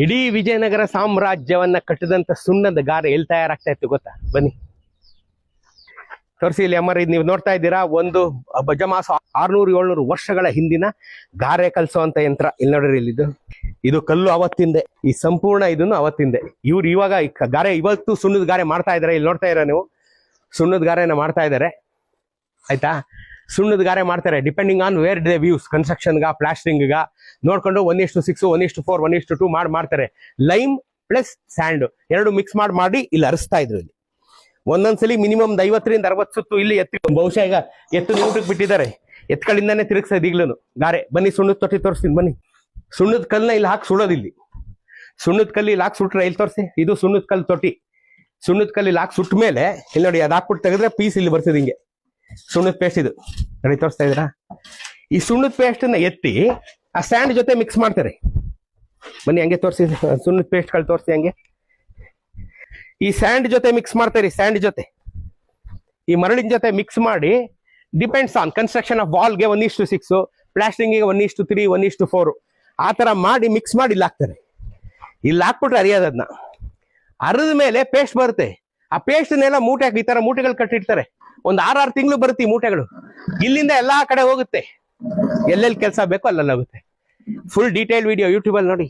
ಇಡೀ ವಿಜಯನಗರ ಸಾಮ್ರಾಜ್ಯವನ್ನ ಕಟ್ಟಿದಂತ ಸುಣ್ಣದ ಗಾರೆ ಎಲ್ಲಿ ತಯಾರಾಗ್ತಾ ಇತ್ತು ಗೊತ್ತಾ? ಬನ್ನಿ ತೋರಿಸಿ ಇಲ್ಲಿ ಅಮ್ಮರ. ಇದು ನೀವು ನೋಡ್ತಾ ಇದ್ದೀರಾ, ಒಂದು ಬಜಮಾಸ 600-700 ವರ್ಷಗಳ ಹಿಂದಿನ ಗಾರೆ ಕಲಿಸುವಂತ ಯಂತ್ರ. ಇಲ್ಲಿ ನೋಡ್ರಿ, ಇದು ಕಲ್ಲು ಅವತ್ತಿಂದೆ, ಈ ಸಂಪೂರ್ಣ ಇದನ್ನು ಅವತ್ತಿಂದೆ. ಇವ್ರು ಇವಾಗ ಗಾರೆ ಇವತ್ತು ಸುಣ್ಣದ ಗಾರೆ ಮಾಡ್ತಾ ಇದಾರೆ. ಇಲ್ಲಿ ನೋಡ್ತಾ ಇರ ನೀವು, ಸುಣ್ಣದ ಗಾರೆನ ಮಾಡ್ತಾ ಇದಾರೆ ಆಯ್ತಾ. ಸುಣ್ಣದ ಗಾರೆ ಮಾಡ್ತಾರೆ depending on where they views, ಕನ್ಸ್ಟ್ರಕ್ಷನ್ಗ ಪ್ಲಾಸ್ಟರಿಂಗ್ ನೋಡ್ಕೊಂಡು 1:6 1:4 1:2 ಮಾಡ್ತಾರೆ. ಲೈಮ್ ಪ್ಲಸ್ ಸ್ಯಾಂಡ್ ಎರಡು ಮಿಕ್ಸ್ ಮಾಡಿ ಇಲ್ಲಿ ಅರಿಸ್ತಾ ಇದ್ರು. ಇಲ್ಲಿ ಒಂದೊಂದ್ಸಲಿ ಮಿನಿಮಮ್ 50ರಿಂದ 60 ಸುತ್ತು ಇಲ್ಲಿ ಎತ್ತಿ, ಬಹುಶಃ ಈಗ ಎತ್ತು ನಿಮಿಟಕ್ಕೆ ಬಿಟ್ಟಿದ್ದಾರೆ, ಎತ್ಗಳಿಂದಾನೆ ತಿರುಗಿಸೋದು ಈಗ್ಲೂ ಗಾರೆ. ಬನ್ನಿ ಸುಣ್ಣದ ತೊಟ್ಟಿ ತೋರಿಸ್ತೀನಿ ಬನ್ನಿ. ಸುಣ್ಣದ ಕಲ್ಲನ್ನ ಇಲ್ಲಿ ಹಾಕಿ ಸುಡೋದು. ಇಲ್ಲಿ ಸುಣ್ಣದ ಕಲ್ಲಿ ಇಲ್ಲಿ ಹಾಕಿ ಸುಟ್ರೆ ಇಲ್ಲಿ ತೋರಿಸಿ, ಇದು ಸುಣ್ಣದ ಕಲ್ಲು ತೊಟ್ಟಿ. ಸುಣ್ಣದ ಕಲ್ಲಿ ಇಲ್ಲಿ ಹಾಕಿ ಸುಟ್ಟ ಮೇಲೆ ಇಲ್ಲಿ ನೋಡಿ, ಅದು ಹಾಕ್ಬಿಟ್ಟು ತೆಗೆದ್ರೆ ಪೀಸ್ ಇಲ್ಲಿ ಬರ್ತದೆ ಹಿಂಗೆ. ಸುಣ್ಣದ ಪೇಸ್ಟ್ ಇದು ನೋಡಿ, ತೋರಿಸ್ತಾ ಇದ್ದೀರಾ? ಈ ಸುಣ್ಣದ ಪೇಸ್ಟ್ ನ ಎತ್ತಿ ಆ ಸ್ಯಾಂಡ್ ಜೊತೆ ಮಿಕ್ಸ್ ಮಾಡ್ತಾರೆ. ಬನ್ನಿ ಹಂಗೆ ತೋರಿಸಿ, ಸುಣ್ಣದ ಪೇಸ್ಟ್ ಗಳು ತೋರಿಸಿ ಹಂಗೆ. ಈ ಸ್ಯಾಂಡ್ ಜೊತೆ ಮಿಕ್ಸ್ ಮಾಡ್ತಾರೆ, ಸ್ಯಾಂಡ್ ಜೊತೆ ಈ ಮರಳಿನ ಜೊತೆ ಮಿಕ್ಸ್ ಮಾಡಿ, ಡಿಪೆಂಡ್ಸ್ ಆನ್ ಕನ್ಸ್ಟ್ರಕ್ಷನ್ ಆಫ್ ವಾಲ್ಗೆ 1:6, ಪ್ಲಾಸ್ಟಿಂಗ್ 1:3 1:4 ಆ ತರ ಮಾಡಿ ಮಿಕ್ಸ್ ಮಾಡಿ ಇಲ್ಲಿ ಹಾಕ್ತಾರೆ. ಇಲ್ಲಿ ಹಾಕ್ಬಿಟ್ರೆ ಅರಿಯೋದನ್ನ ಅರಿದ ಮೇಲೆ ಪೇಸ್ಟ್ ಬರುತ್ತೆ. ಆ ಪೇಸ್ಟ್ನೆಲ್ಲ ಮೂಟೆ, ಈ ತರ ಮೂಟೆಗಳು ಕಟ್ಟಿರ್ತಾರೆ. ಒಂದು 6-6 ತಿಂಗಳು ಬರುತ್ತೆ ಈ ಮೂಟೆಗಳು. ಇಲ್ಲಿಂದ ಎಲ್ಲಾ ಕಡೆ ಹೋಗುತ್ತೆ, ಎಲ್ಲೆಲ್ಲಿ ಕೆಲಸ ಬೇಕೋ ಅಲ್ಲೆಲ್ಲ ಹೋಗುತ್ತೆ. ಫುಲ್ ಡೀಟೇಲ್ ವಿಡಿಯೋ ಯೂಟ್ಯೂಬ್ ಅಲ್ಲಿ ನೋಡಿ.